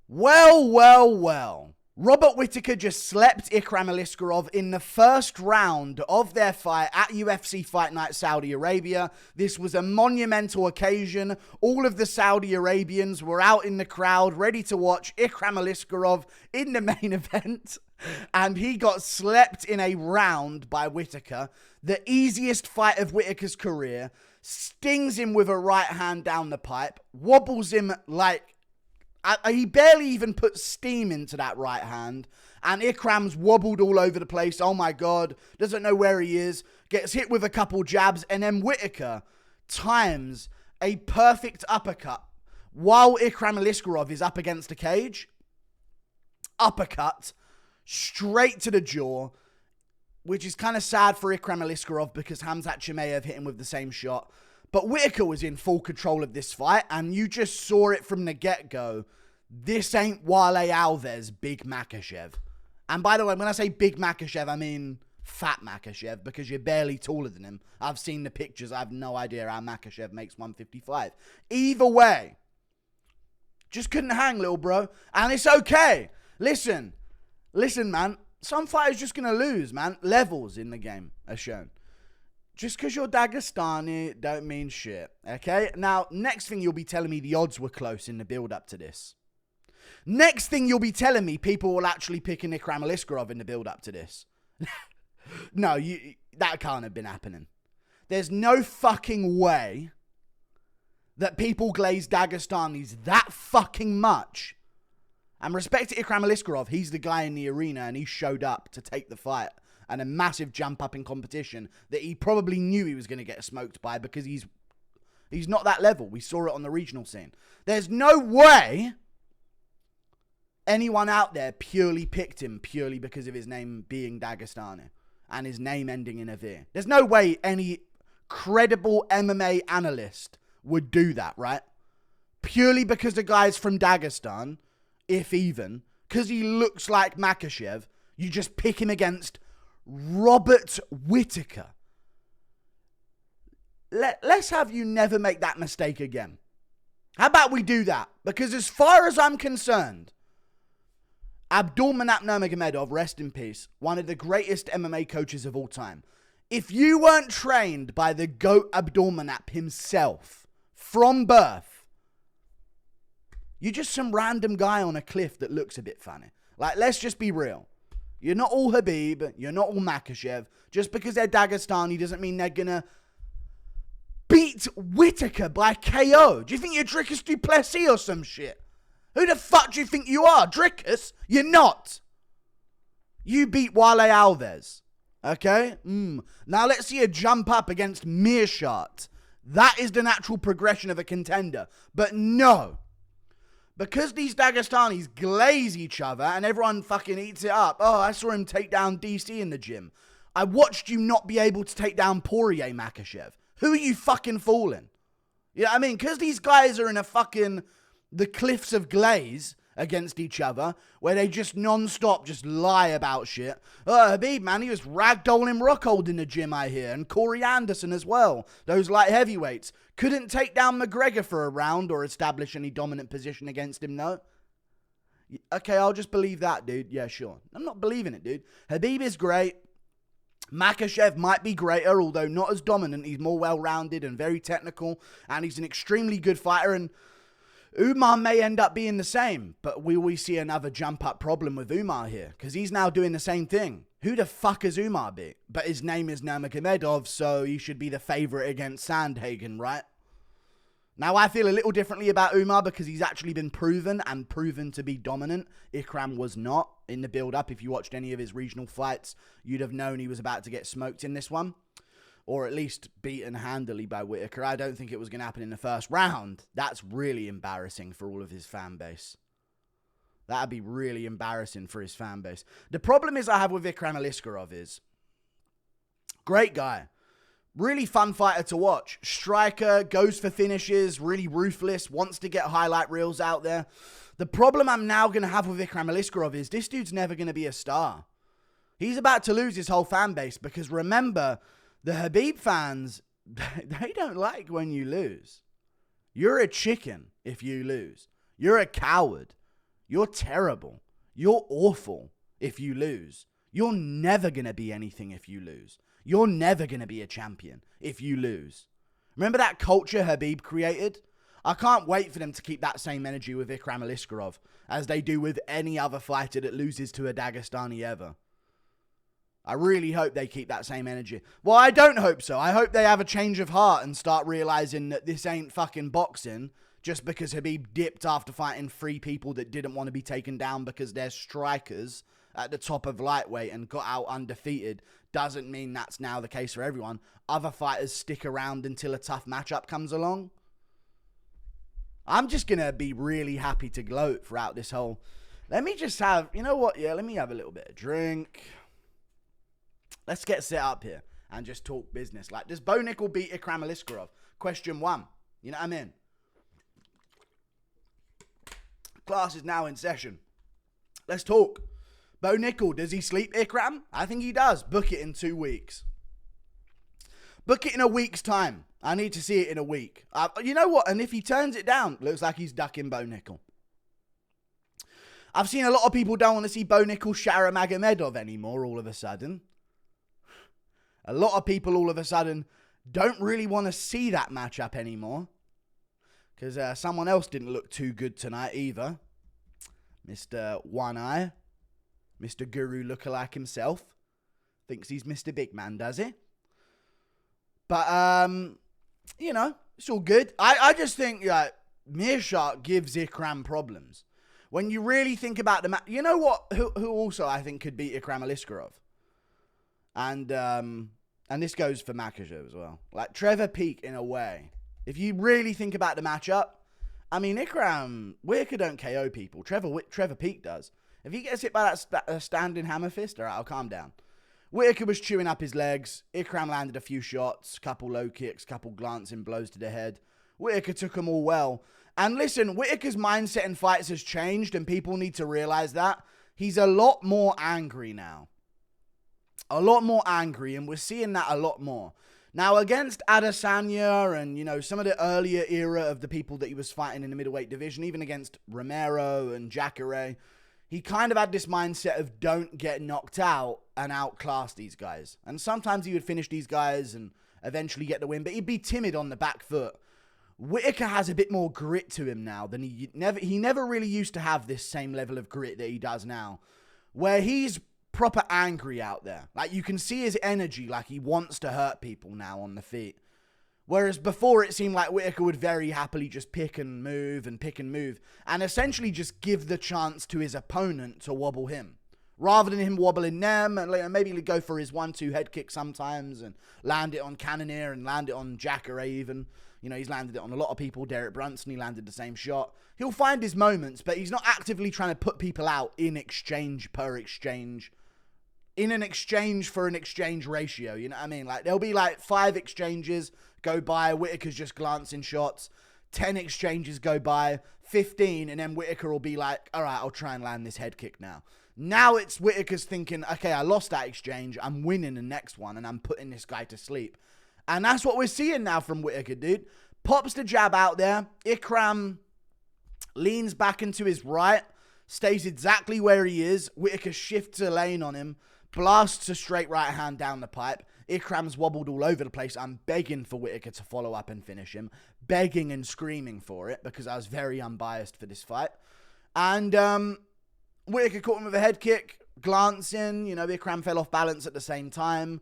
Well, well, well. Robert Whittaker just slept Ikram Aliskerov in the first round of their fight at UFC Fight Night Saudi Arabia. This was a monumental occasion. All of the Saudi Arabians were out in the crowd ready to watch Ikram Aliskerov in the main event. And he got slept in a round by Whittaker. The easiest fight of Whittaker's career. Stings him with a right hand down the pipe. Wobbles him like... he barely even put steam into that right hand. And Ikram's wobbled all over the place. Oh my God. Doesn't know where he is. Gets hit with a couple jabs. And then Whittaker times a perfect uppercut while Ikram Aliskerov is up against the cage. Uppercut. Straight to the jaw. Which is kind of sad for Ikram Aliskerov because Khamzat Chimaev hit him with the same shot. But Whittaker was in full control of this fight, and you just saw it from the get-go. This ain't Wale Alves, Big Makhachev. And by the way, when I say Big Makhachev, I mean Fat Makhachev, because you're barely taller than him. I've seen the pictures. I have no idea how Makhachev makes 155. Either way, just couldn't hang, little bro. And it's okay. Listen, man. Some fighters just going to lose, man. Levels in the game are shown. Just because you're Dagestani don't mean shit, okay? Now, next thing you'll be telling me the odds were close in the build-up to this. Next thing you'll be telling me people will actually pick an Ikram Aliskerov in the build-up to this. No, that can't have been happening. There's no fucking way that people glaze Dagestanis that fucking much. And respect to Ikram Aliskerov, he's the guy in the arena and he showed up to take the fight. And a massive jump up in competition that he probably knew he was going to get smoked by because he's not that level. We saw it on the regional scene. There's no way anyone out there purely picked him purely because of his name being Dagestani and his name ending in a V. There's no way any credible MMA analyst would do that, right? Purely because the guy's from Dagestan, if even, because he looks like Makhachev, you just pick him against Robert Whittaker. Let's have you never make that mistake again. How about we do that? Because as far as I'm concerned, Abdulmanap Nurmagomedov, rest in peace, one of the greatest MMA coaches of all time. If you weren't trained by the GOAT Abdulmanap himself from birth, you're just some random guy on a cliff that looks a bit funny. Like, let's just be real. You're not all Habib. You're not all Makhachev. Just because they're Dagestani doesn't mean they're going to beat Whittaker by KO. Do you think you're Dricus du Plessis or some shit? Who the fuck do you think you are? Dricus? You're not. You beat Wale Alves. Okay? Now let's see a jump up against Meerschaert. That is the natural progression of a contender. But no. Because these Dagestanis glaze each other and everyone fucking eats it up. Oh, I saw him take down DC in the gym. I watched you not be able to take down Poirier, Makhachev. Who are you fucking fooling? You know what I mean? Because these guys are in the cliffs of glaze against each other where they just non-stop just lie about shit. Oh, Habib, man, he was ragdolling Rockhold in the gym, I hear. And Corey Anderson as well. Those light heavyweights. Couldn't take down McGregor for a round or establish any dominant position against him, though. Okay, I'll just believe that, dude. Yeah, sure. I'm not believing it, dude. Habib is great. Makhachev might be greater, although not as dominant. He's more well-rounded and very technical. And he's an extremely good fighter. And Umar may end up being the same. But will we see another jump-up problem with Umar here? Because he's now doing the same thing. Who the fuck has Umar beat? But his name is Nurmagomedov, so he should be the favourite against Sandhagen, right? Now, I feel a little differently about Umar because he's actually been proven to be dominant. Ikram was not in the build-up. If you watched any of his regional fights, you'd have known he was about to get smoked in this one. Or at least beaten handily by Whittaker. I don't think it was going to happen in the first round. That's really embarrassing for all of his fan base. That'd be really embarrassing for his fan base. The problem I have with Ikram Aliskerov is, great guy. Really fun fighter to watch. Striker, goes for finishes, really ruthless, wants to get highlight reels out there. The problem I'm now going to have with Ikram Aliskerov is this dude's never going to be a star. He's about to lose his whole fan base because remember, the Habib fans, they don't like when you lose. You're a chicken if you lose. You're a coward. You're terrible. You're awful if you lose. You're never going to be anything if you lose. You're never going to be a champion if you lose. Remember that culture Khabib created? I can't wait for them to keep that same energy with Ikram Aliskerov as they do with any other fighter that loses to a Dagestani ever. I really hope they keep that same energy. Well, I don't hope so. I hope they have a change of heart and start realizing that this ain't fucking boxing just because Khabib dipped after fighting 3 people that didn't want to be taken down because they're strikers at the top of lightweight and got out undefeated. Doesn't mean that's now the case for everyone. Other fighters stick around until a tough matchup comes along. I'm just going to be really happy to gloat throughout this whole... Let me just have... You know what? Yeah, let me have a little bit of drink. Let's get set up here and just talk business. Like, does Bo Nickel beat Ikram Aliskerov? Question 1. You know what I mean? Class is now in session. Let's talk. Bo Nickel, does he sleep Ikram? I think he does. Book it in 2 weeks. Book it in a week's time. I need to see it in a week. You know what? And if he turns it down, looks like he's ducking Bo Nickel. I've seen a lot of people don't want to see Bo Nickel Shara Magomedov anymore all of a sudden. A lot of people all of a sudden don't really want to see that matchup anymore. Because someone else didn't look too good tonight either. Mr. One Eye. Mr. Guru lookalike himself. Thinks he's Mr. Big Man, does he? But, you know, it's all good. I just think Meerschaert gives Ikram problems. When you really think about the match, you know what? Who also I think could beat Ikram Aliskerov? And this goes for Makhachev as well. Like Trevor Peek in a way. If you really think about the matchup, I mean, Whittaker don't KO people. Trevor Peek does. If he gets hit by that standing hammer fist, all right, I'll calm down. Whittaker was chewing up his legs. Ikram landed a few shots, couple low kicks, couple glancing blows to the head. Whittaker took them all well. And listen, Whittaker's mindset in fights has changed, and people need to realize that. He's a lot more angry now. A lot more angry, and we're seeing that a lot more. Now, against Adesanya and, you know, some of the earlier era of the people that he was fighting in the middleweight division, even against Romero and Jacare, he kind of had this mindset of don't get knocked out and outclass these guys. And sometimes he would finish these guys and eventually get the win, but he'd be timid on the back foot. Whittaker has a bit more grit to him now than he never really used to have this same level of grit that he does now, where he's proper angry out there. Like, you can see his energy, like he wants to hurt people now on the feet. Whereas before it seemed like Whittaker would very happily just pick and move and essentially just give the chance to his opponent to wobble him. Rather than him wobbling them, and maybe he'd go for his 1-2 head kick sometimes and land it on Cannonier and land it on Jacare even. You know, he's landed it on a lot of people. Derek Brunson, he landed the same shot. He'll find his moments, but he's not actively trying to put people out in exchange per exchange. In an exchange for an exchange ratio, you know what I mean? Like, there'll be like 5 exchanges go by, Whittaker's just glancing shots. 10 exchanges go by, 15, and then Whittaker will be like, all right, I'll try and land this head kick now. Now it's Whittaker's thinking, okay, I lost that exchange, I'm winning the next one, and I'm putting this guy to sleep. And that's what we're seeing now from Whittaker, dude. Pops the jab out there. Ikram leans back into his right, stays exactly where he is. Whittaker shifts a lane on him, blasts a straight right hand down the pipe. Ikram's wobbled all over the place. I'm begging for Whittaker to follow up and finish him. Begging and screaming for it because I was very unbiased for this fight. And Whittaker caught him with a head kick, glancing. You know, Ikram fell off balance at the same time.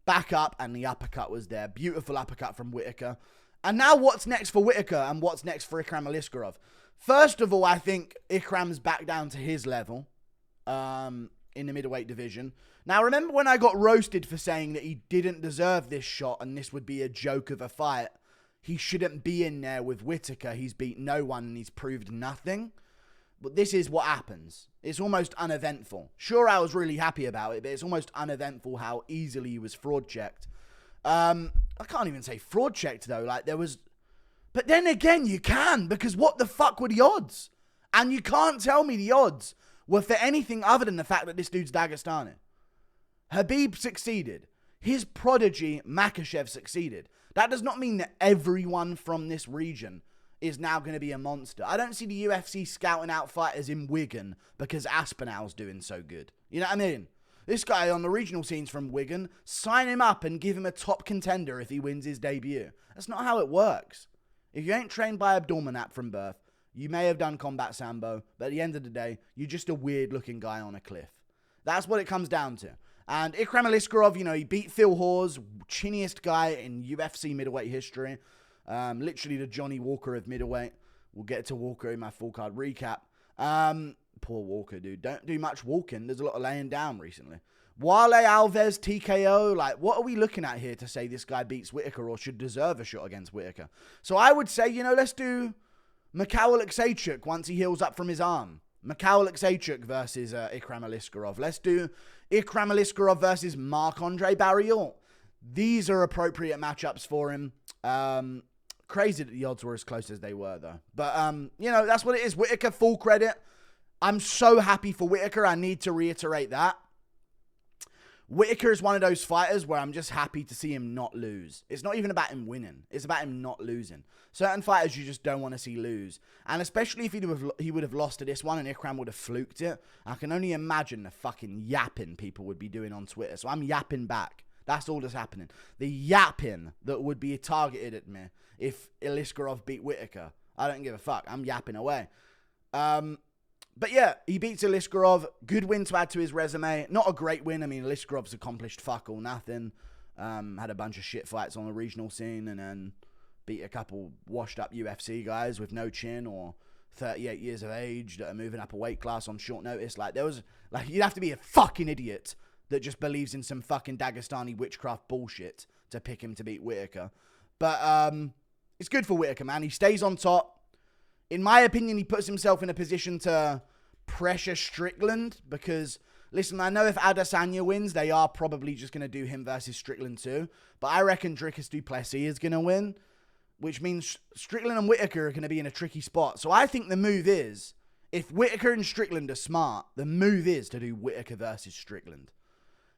Back up, and the uppercut was there. Beautiful uppercut from Whittaker. And now what's next for Whittaker and what's next for Ikram Aliskerov? First of all, I think Ikram's back down to his level in the middleweight division. Now, remember when I got roasted for saying that he didn't deserve this shot and this would be a joke of a fight? He shouldn't be in there with Whittaker. He's beat no one and he's proved nothing. But this is what happens. It's almost uneventful. Sure, I was really happy about it, but it's almost uneventful how easily he was fraud checked. I can't even say fraud checked though. Like, there was... But then again, you can, because what the fuck were the odds? And you can't tell me the odds were for anything other than the fact that this dude's Dagestani. Khabib succeeded. His prodigy, Makhachev, succeeded. That does not mean that everyone from this region is now going to be a monster. I don't see the UFC scouting out fighters in Wigan because Aspinall's doing so good. You know what I mean? This guy on the regional scene's from Wigan. Sign him up and give him a top contender if he wins his debut. That's not how it works. If you ain't trained by Abdulmanap from birth, you may have done combat sambo, but at the end of the day, you're just a weird-looking guy on a cliff. That's what it comes down to. And Ikram Aliskerov, you know, he beat Phil Hawes, chinniest guy in UFC middleweight history. Literally the Johnny Walker of middleweight. We'll get to Walker in my full card recap. Poor Walker, dude. Don't do much walking. There's a lot of laying down recently. Wale Alves, TKO. Like, what are we looking at here to say this guy beats Whittaker or should deserve a shot against Whittaker? So I would say, you know, let's do Mikhail Alekseychuk once he heals up from his arm. Mikhail Alekseychuk versus Ikram Aliskerov. Let's do Ikram Aliskerov versus Marc-Andre Barriault. These are appropriate matchups for him. Crazy that the odds were as close as they were, though. But, you know, that's what it is. Whittaker, full credit. I'm so happy for Whittaker. I need to reiterate that. Whittaker is one of those fighters where I'm just happy to see him not lose. It's not even about him winning. It's about him not losing. Certain fighters you just don't want to see lose. And especially if he would have lost to this one and Ikram would have fluked it, I can only imagine the fucking yapping people would be doing on Twitter. So I'm yapping back. That's all that's happening. The yapping that would be targeted at me if Aliskerov beat Whittaker. I don't give a fuck. I'm yapping away. But yeah, he beats Aliskerov. Good win to add to his resume. Not a great win. I mean, Aliskerov's accomplished fuck all nothing. Had a bunch of shit fights on the regional scene and then beat a couple washed up UFC guys with no chin or 38 years of age that are moving up a weight class on short notice. Like, you'd have to be a fucking idiot that just believes in some fucking Dagestani witchcraft bullshit to pick him to beat Whittaker. But it's good for Whittaker, man. He stays on top. In my opinion, he puts himself in a position to pressure Strickland because, listen, I know if Adesanya wins, they are probably just going to do him versus Strickland too. But I reckon Dricus du Plessis is going to win, which means Strickland and Whittaker are going to be in a tricky spot. So I think the move is, if Whittaker and Strickland are smart, the move is to do Whittaker versus Strickland.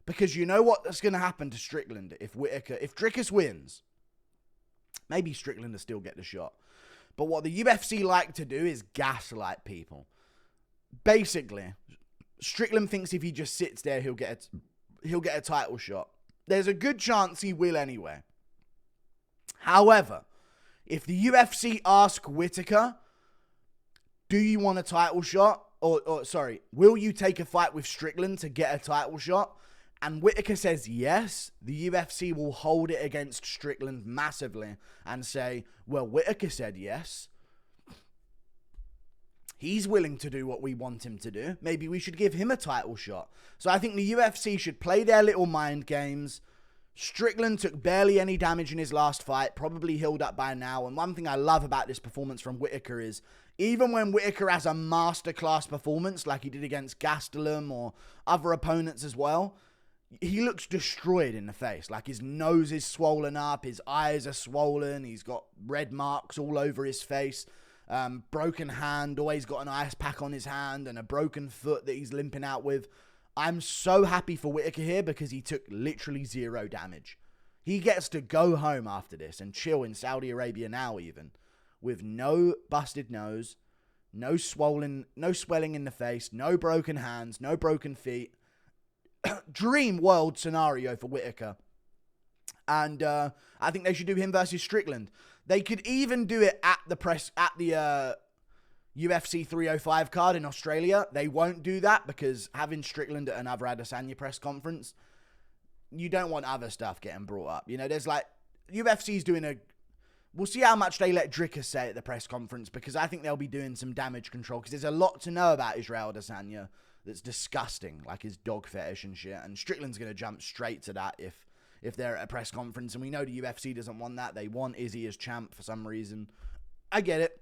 Because you know what's going to happen to Strickland if Dricus wins. Maybe Strickland will still get the shot. But what the UFC like to do is gaslight people. Basically, Strickland thinks if he just sits there, he'll get a title shot. There's a good chance he will anyway. However, if the UFC ask Whittaker, do you want a title shot? Will you take a fight with Strickland to get a title shot? And Whittaker says yes, the UFC will hold it against Strickland massively and say, well, Whittaker said yes. He's willing to do what we want him to do. Maybe we should give him a title shot. So I think the UFC should play their little mind games. Strickland took barely any damage in his last fight, probably healed up by now. And one thing I love about this performance from Whittaker is, even when Whittaker has a masterclass performance like he did against Gastelum or other opponents as well, he looks destroyed in the face. Like, his nose is swollen up, his eyes are swollen, he's got red marks all over his face, broken hand, always got an ice pack on his hand, and a broken foot that he's limping out with. I'm so happy for Whittaker here because he took literally 0 damage. He gets to go home after this and chill in Saudi Arabia now even, with no busted nose, no swelling in the face, no broken hands, no broken feet. Dream world scenario for Whittaker. And I think they should do him versus Strickland. They could even do it at the UFC 305 card in Australia. They won't do that because having Strickland at another Adesanya press conference, you don't want other stuff getting brought up. You know, there's like, UFC's doing we'll see how much they let Dricus say at the press conference, because I think they'll be doing some damage control, because there's a lot to know about Israel Adesanya that's disgusting, like his dog fetish and shit. And Strickland's going to jump straight to that if they're at a press conference. And we know the UFC doesn't want that. They want Izzy as champ for some reason. I get it.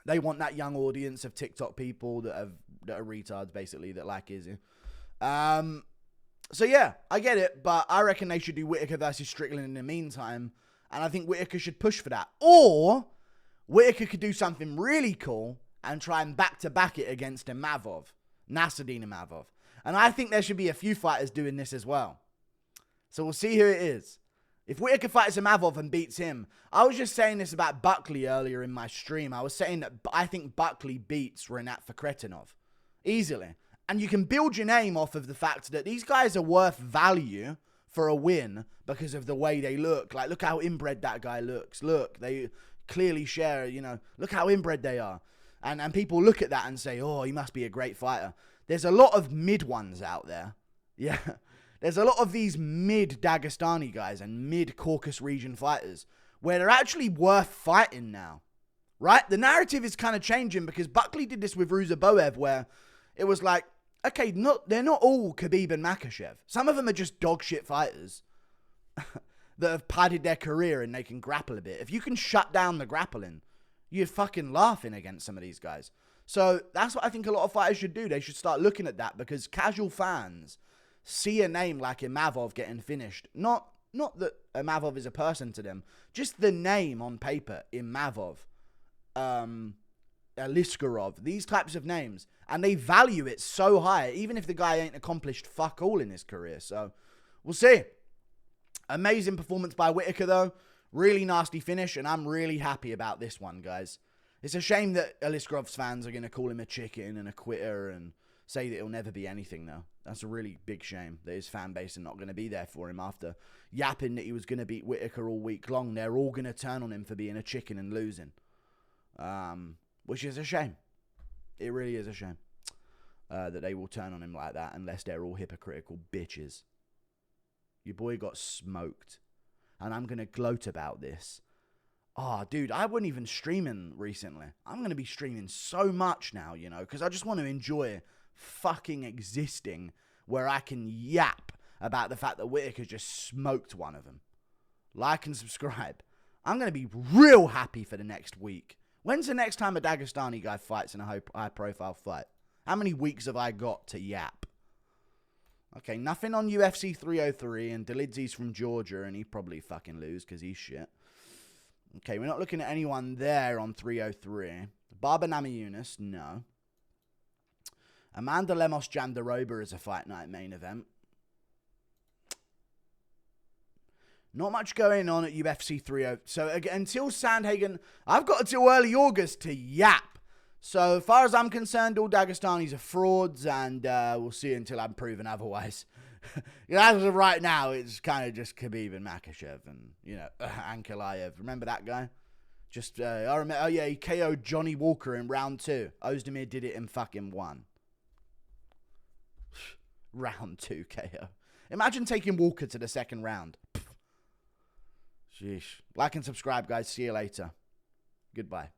They want that young audience of TikTok people that are retards, basically, that like Izzy. So yeah, I get it. But I reckon they should do Whittaker versus Strickland in the meantime. And I think Whittaker should push for that. Or Whittaker could do something really cool and try and back-to-back it against Nasruddin Imavov. And I think there should be a few fighters doing this as well. So we'll see who it is. If Whittaker fights Imavov and beats him, I was just saying this about Buckley earlier in my stream. I was saying that I think Buckley beats Rinat Fakretinov easily. And you can build your name off of the fact that these guys are worth value for a win because of the way they look. Like, look how inbred that guy looks. Look, they clearly share, you know, look how inbred they are. And people look at that and say, oh, he must be a great fighter. There's a lot of mid ones out there. Yeah. There's a lot of these mid-Dagestani guys and mid-Caucasus region fighters where they're actually worth fighting now, right? The narrative is kind of changing because Buckley did this with Ruzaboev where it was like, okay, they're not all Khabib and Makhachev. Some of them are just dog shit fighters that have padded their career and they can grapple a bit. If you can shut down the grappling, you're fucking laughing against some of these guys. So that's what I think a lot of fighters should do. They should start looking at that because casual fans see a name like Imavov getting finished. Not that Imavov is a person to them. Just the name on paper, Imavov, Aliskerov, these types of names. And they value it so high, even if the guy ain't accomplished fuck all in his career. So, we'll see. Amazing performance by Whittaker, though. Really nasty finish, and I'm really happy about this one, guys. It's a shame that Aliskerov's fans are going to call him a chicken and a quitter and say that he'll never be anything, though. That's a really big shame that his fan base are not going to be there for him after yapping that he was going to beat Whittaker all week long. They're all going to turn on him for being a chicken and losing, which is a shame. It really is a shame that they will turn on him like that unless they're all hypocritical bitches. Your boy got smoked, and I'm going to gloat about this. Oh, dude, I wasn't even streaming recently. I'm going to be streaming so much now, you know, because I just want to enjoy fucking existing where I can yap about the fact that Whittaker just smoked one of them. Like and subscribe. I'm going to be real happy for the next week. When's the next time a Dagestani guy fights in a high-profile fight? How many weeks have I got to yap? Okay, nothing on UFC 303, and Delidze's from Georgia, and he'd probably fucking lose because he's shit. Okay, we're not looking at anyone there on 303. Barbara Namajunas, no. Amanda Lemos Jandaroba is a fight night main event. Not much going on at UFC 303. So until Sandhagen, I've got until early August to yap. So as far as I'm concerned, all Dagestanis are frauds, and we'll see until I'm proven otherwise. You know, as of right now, it's kind of just Khabib and Makhachev and, you know, Ankalaev. Remember that guy? Just, I remember, oh yeah, he KO'd Johnny Walker in round 2. Ozdemir did it in fucking 1. Round 2 KO. Imagine taking Walker to the second round. Sheesh. Like and subscribe, guys. See you later. Goodbye.